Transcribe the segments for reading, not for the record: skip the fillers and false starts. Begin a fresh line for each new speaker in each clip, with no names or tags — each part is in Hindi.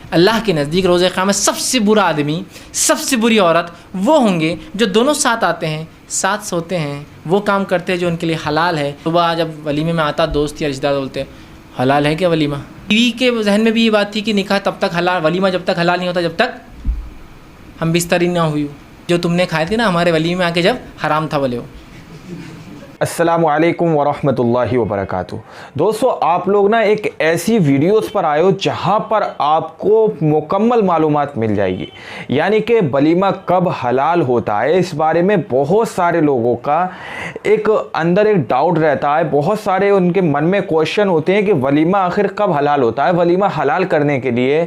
अल्लाह के नज़दीक रोज़े क़यामत सबसे बुरा आदमी, सबसे बुरी औरत वो होंगे जो दोनों साथ आते हैं, साथ सोते हैं, वो काम करते हैं जो उनके लिए हलाल है। सुबह जब वलीमे में आता दोस्त या रिश्तेदार बोलते हैं हलाल है क्या वलीमा। बीवी के जहन में भी ये बात थी कि निकाह तब तक हलाल, वलीमा जब तक हलाल नहीं होता जब तक हम बिस्तरी ना हुई। जो तुमने खाए थे ना हमारे वलीमे में आके जब हराम था बोले हो।
अस्सलामु अलैकुम वरहमतुल्लाहि वबरकातुहू। दोस्तों, आप लोग ना एक ऐसी वीडियोस पर आए हो जहां पर आपको मुकम्मल मालूमात मिल जाएगी, यानी कि वलीमा कब हलाल होता है। इस बारे में बहुत सारे लोगों का एक अंदर एक डाउट रहता है, बहुत सारे उनके मन में क्वेश्चन होते हैं कि वलीमा आखिर कब हलाल होता है। वलीमा हलाल करने के लिए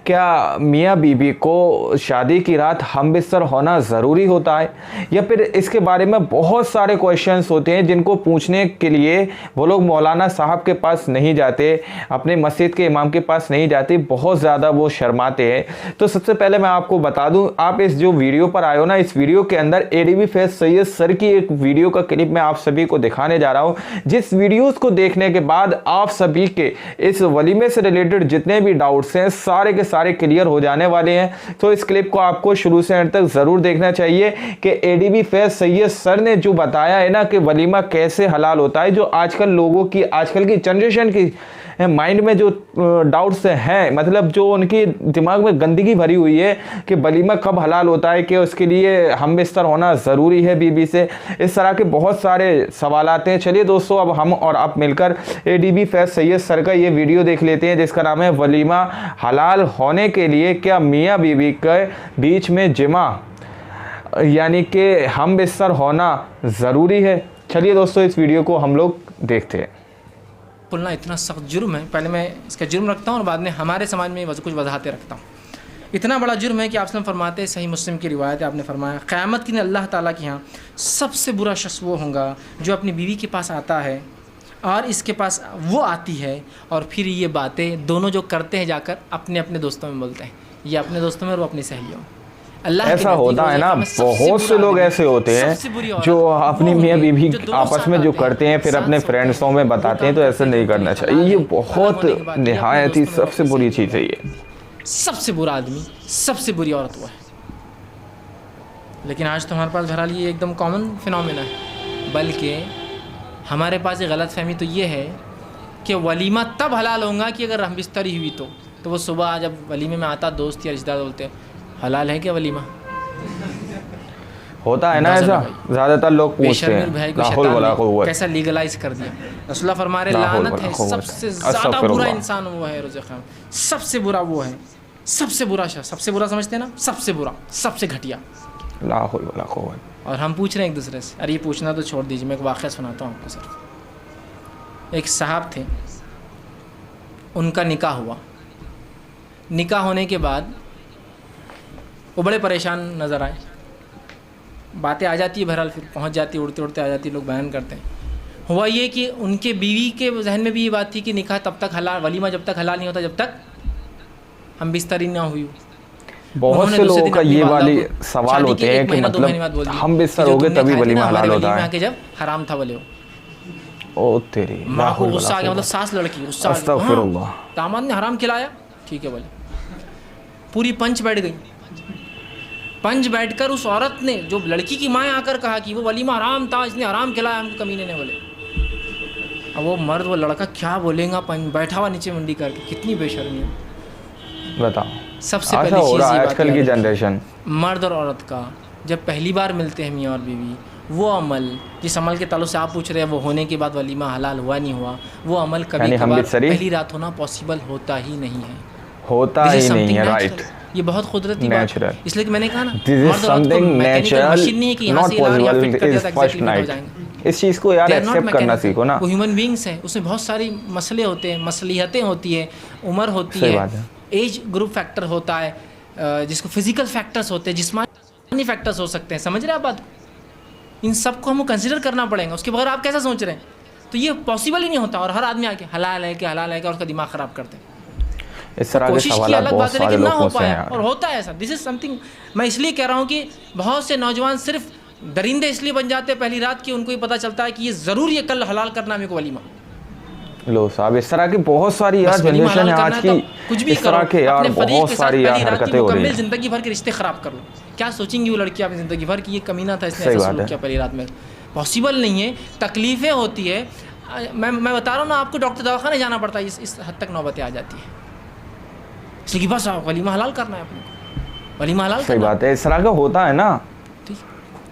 क्या मियाँ बीबी को शादी की रात हम बिस्तर होना ज़रूरी होता है, या फिर इसके बारे में बहुत सारे क्वेश्चंस होते हैं जिनको पूछने के लिए वो लोग मौलाना साहब के पास नहीं जाते, अपने मस्जिद के इमाम के पास नहीं जाते, बहुत ज़्यादा वो शर्माते हैं। तो सबसे पहले मैं आपको बता दूं, आप इस जो वीडियो पर आए हो ना, इस वीडियो के अंदर एडीबी फैज़ सैयद सर की एक वीडियो का क्लिप मैं आप सभी को दिखाने जा रहा हूं, जिस वीडियोस को देखने के बाद आप सभी के इस वलीमे से रिलेटेड जितने भी डाउट्स हैं सारे के सारे क्लियर हो जाने वाले हैं। तो इस क्लिप को आपको शुरू से अंत तक ज़रूर देखना चाहिए कि एडीबी फैज़ सैयद सर ने जो बताया है ना कि वलीमा कैसे हलाल होता है, जो आजकल लोगों की, आजकल की जनरेशन की माइंड में जो डाउट्स हैं, मतलब जो उनकी दिमाग में गंदगी भरी हुई है कि वलीमा कब हलाल होता है, कि उसके लिए हम बिस्तर होना ज़रूरी है बीबी से, इस तरह के बहुत सारे सवाल आते हैं। चलिए दोस्तों, अब हम और आप मिलकर एडीबी फैज़ सैयद सर का ये वीडियो देख लेते हैं जिसका नाम है वलीमा हलाल होने के लिए क्या मियाँ बीबी के बीच में जिमा यानी कि हम बिस्तर होना ज़रूरी है। चलिए दोस्तों, इस वीडियो को हम लोग देखते हैं।
बोलना इतना सख्त जुर्म है, पहले मैं इसका जुर्म रखता हूँ और बाद में हमारे समाज में कुछ वजाहतें रखता हूँ। इतना बड़ा जुर्म है कि आप फरमाते हैं, सही मुस्लिम की रिवायत है, आपने फरमाया क़यामत के दिन अल्लाह ताला के यहाँ सबसे बुरा शख्स वो होगा जो अपनी बीवी के पास आता है और इसके पास वो आती है और फिर ये बातें दोनों जो करते हैं जाकर अपने अपने दोस्तों में बोलते हैं, ये अपने दोस्तों में और वो अपनी सहेलियों।
ऐसा होता है ना, बहुत से लोग ऐसे होते हैं जो अपनी मियाँ बीवी आपस में जो करते हैं फिर अपने फ्रेंड्सों में बताते हैं, तो ऐसे नहीं करना चाहिए। ये बहुत निहायत ही सबसे बुरी चीज़ है। ये
सबसे बुरा आदमी, सबसे बुरी औरत वो है। लेकिन आज तो हमारे पास बहरहाल ये एकदम कॉमन फिनोमेना है, बल्कि हमारे पास ये गलत फहमी तो ये है कि वलीमा तब हलाल होगा कि अगर हम बिस्तरी हुई तो वो सुबह जब वलीमे में आता दोस्त या रिश्तेदार बोलते हैं हलाल है क्या वलीमा।
होता है ना ऐसा, ज़्यादातर लोग पूछते हैं
कैसा लीगलाइज कर दिया। रसूलुल्लाह फरमा रहे लानत है, सबसे ज़्यादा बुरा इंसान वो है रोज़े क़यामत, सबसे बुरा वो है, सबसे बुरा शख्स। सबसे बुरा समझते हैं ना, सबसे बुरा, सबसे घटिया। और हम पूछ रहे हैं एक दूसरे से, अरे ये पूछना तो छोड़ दीजिए, मैं एक वाक़या सुनाता हूँ आपको। सिर्फ एक साहब थे, उनका निकाह हुआ। निकाह होने के बाद वो बड़े परेशान नज़र आए। बातें आ जाती है बहरहाल, फिर पहुंच जाती है, उड़ते उड़ते आ जाती है, लोग बयान करते हैं। हुआ ये कि उनके बीवी के जहन में भी ये बात थी कि निकाह तब तक हलाल, वलीमा जब तक हलाल नहीं होता जब तक हम बिस्तरी ना हुई।
बहुत से लोगों का ये वाली सवाल होते हैं कि मतलब हम बिस्तर हो गए तभी वलीमा हलाल होता है,
जब हराम था बोले।
ओ तेरी
माँ को गुस्सा आ गया, मतलब सास लड़की गुस्सा आ गया, दामाद ने हराम खिलाया, ठीक है बोले। पूरी पंच बैठ गई। पंच बैठकर उस औरत ने, जो लड़की की माँ आकर कहा कि वो वलीमा हराम था, इसने हराम खिलाया हमको, कमीने ने बोले। अब वो मर्द, वो लड़का क्या बोलेगा, पंच बैठा हुआ नीचे मुंडी करके, कितनी बेशर्मी है बताओ। सबसे पहली चीज़
आजकल की जनरेशन,
मर्द और औरत का जब पहली बार मिलते हैं मियाँ और बीवी, वो अमल जिस अमल के ताल्लुक से आप पूछ रहे हैं वो होने के बाद वलीमा हलाल हुआ नहीं हुआ, वो अमल कभी कभार पहली रात होना पॉसिबल होता ही नहीं है,
होता ही नहीं है। राइट,
ये बहुत कुदरती बात है। इसलिए कि मैंने कहा ना,
इस चीज़ को यार एक्सेप्ट करना सीखो ना।
वो ह्यूमन बींग्स है, उसमें बहुत सारी मसले होते हैं, मसलियतें होती है, उम्र होती है, एज ग्रुप फैक्टर होता है, जिसको फिजिकल फैक्टर्स होते हैं, जिस्मानी फैक्टर्स हो सकते हैं। समझ रहे हैं आप बात? इन सबको हमको कंसिडर करना पड़ेगा, उसके बगैर आप कैसा सोच रहे हैं? तो ये पॉसिबल ही नहीं होता। और हर आदमी आके हलाल है क्या और उसका दिमाग ख़राब करते हैं।
इस तरह के सवाल बहुत सारे लोगों से हैं
और होता है ऐसा। दिस इज़ समथिंग, मैं इसलिए कह रहा हूँ कि बहुत से नौजवान सिर्फ दरिंदे इसलिए बन जाते हैं पहली रात की, उनको ही पता चलता है कि ये ज़रूर ये कल हलाल करना मेरे को वलीमा।
लो साहब, इस तरह की बहुत सारी यार जनरेशन है आज की,
कुछ भी
इस तरह के यार बहुत सारी यार हरकतें हो रही हैं।
जिंदगी भर के रिश्ते खराब कर लो, क्या सोचेंगी वो लड़की आपकी जिंदगी भर की, ये कमीना था इसने ऐसा सलूक किया पहली रात में। पॉसिबल नहीं है, तकलीफ़ें होती है। मैं बता रहा हूँ ना आपको, डॉक्टर दवाखाने जाना पड़ता है, इस हद तक नौबतें आ जाती है। इसलिए बस वलीमा हलाल करना है अपने को, वलीमा हलाल।
सही बात है, इस तरह का होता है ना।
ठीक,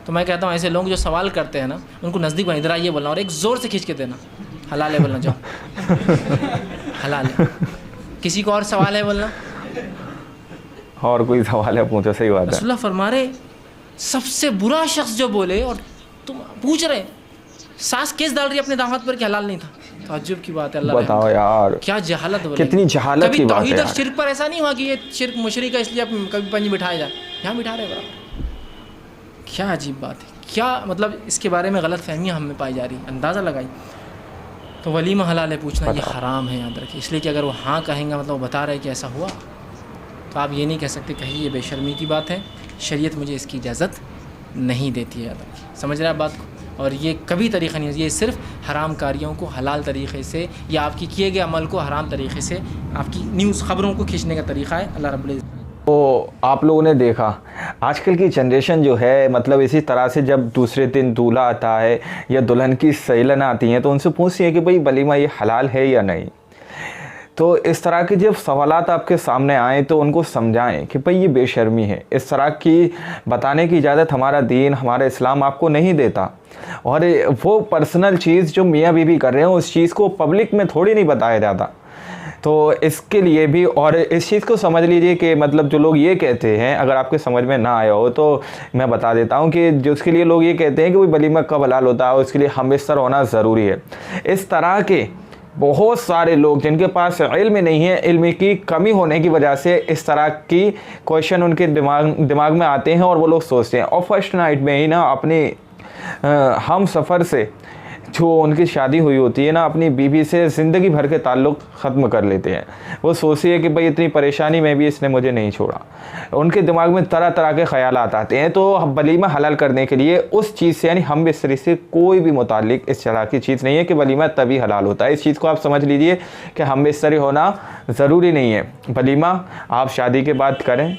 तो मैं कहता हूँ ऐसे लोग जो सवाल करते हैं ना, उनको नज़दीक बना, इधर आइए बोलना और एक ज़ोर से खींच के देना, हलाल है बोलना, जाओ हलाल है। किसी को और सवाल है बोलना,
और कोई सवाल है पूछो। सही बात है,
रसूलुल्लाह फरमा रहे सबसे बुरा शख्स जो बोले और तुम पूछ रहे, सास केस डाल रही है अपने दामाद पर कि हलाल नहीं था। ताज्जुब की बात है, अल्लाह
बताओ यार
क्या जहालत,
कितनी जहालत की बात है।
कभी शिर्क पर ऐसा नहीं हुआ कि ये शिर्क मुशरिक है इसलिए कभी पंजी बिठाया जाए, यहाँ बिठा रहे बराबर। क्या अजीब बात है, क्या मतलब इसके बारे में गलत फहमियाँ हमें पाई जा रही, अंदाज़ा लगाई। तो वलीमा हलाल है पूछना, ये हराम है, याद रखिए। इसलिए कि अगर वो हाँ कहेंगे मतलब वो बता रहे कि ऐसा हुआ, तो आप ये नहीं कह सकते कहिए ये बेशर्मी की बात है, शरीयत मुझे इसकी इजाज़त नहीं देती है, याद रखिए। समझ रहे हैं आप बात को? और ये कभी तरीक़ा नहीं है, ये सिर्फ हराम कारियों को हलाल तरीक़े से या आपकी किए गए अमल को हराम तरीक़े से आपकी न्यूज़ खबरों को खींचने का तरीक़ा है। अल्लाह रब्बुल इज़्ज़त।
तो आप लोगों ने देखा आजकल की जनरेशन जो है, मतलब इसी तरह से जब दूसरे दिन दूल्हा आता है या दुल्हन की सहेलन आती हैं तो उनसे पूछती है कि भाई वलीमा ये हलाल है या नहीं। तो इस तरह के जब सवालात आपके सामने आएँ तो उनको समझाएं कि भाई ये बेशर्मी है, इस तरह की बताने की इजाज़त हमारा दीन, हमारा इस्लाम आपको नहीं देता। और वो पर्सनल चीज़ जो मियाँ बीवी कर रहे हैं उस चीज़ को पब्लिक में थोड़ी नहीं बताया जाता। तो इसके लिए भी, और इस चीज़ को समझ लीजिए कि मतलब जो लोग ये कहते हैं, अगर आपके समझ में ना आया हो तो मैं बता देता हूँ कि जो उसके लिए लोग ये कहते हैं कि भाई वलीमा कब हलाल होता है, उसके लिए हमबिस्तर होना ज़रूरी है। इस तरह के बहुत सारे लोग जिनके पास इल्म नहीं है, इल्म की कमी होने की वजह से इस तरह की क्वेश्चन उनके दिमाग में आते हैं और वो लोग सोचते हैं और फर्स्ट नाइट में ही ना अपने हम सफ़र से जो उनकी शादी हुई होती है ना, अपनी बीवी से ज़िंदगी भर के ताल्लुक़ ख़त्म कर लेते हैं। वो सोचती है कि भाई इतनी परेशानी में भी इसने मुझे नहीं छोड़ा। उनके दिमाग में तरह तरह के ख़यालात आते हैं। तो वलीमा हलाल करने के लिए उस चीज़ से, यानी हम बिस्तरी से कोई भी मुताल्लिक इस तरह की चीज़ नहीं है कि वलीमा तभी हलाल होता है। इस चीज़ को आप समझ लीजिए कि हम बिस्तरी होना ज़रूरी नहीं है। वलीमा आप शादी के बाद करें,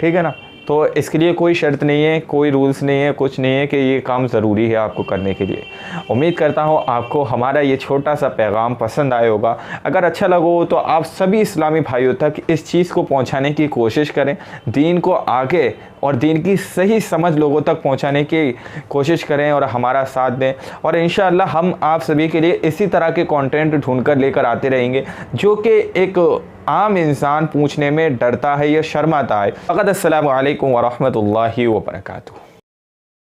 ठीक है ना। तो इसके लिए कोई शर्त नहीं है, कोई रूल्स नहीं है, कुछ नहीं है कि ये काम ज़रूरी है आपको करने के लिए। उम्मीद करता हूँ आपको हमारा ये छोटा सा पैगाम पसंद आया होगा। अगर अच्छा लगा तो आप सभी इस्लामी भाइयों तक इस चीज़ को पहुँचाने की कोशिश करें, दीन को आगे और दीन की सही समझ लोगों तक पहुँचाने की कोशिश करें और हमारा साथ दें। और इंशाअल्लाह हम आप सभी के लिए इसी तरह के कंटेंट ढूंढकर लेकर आते रहेंगे जो कि एक आम इंसान पूछने में डरता है या शर्माता है। फ़क़त अस्सलामु अलैकुम व रहमतुल्लाहि व बरकातुहू।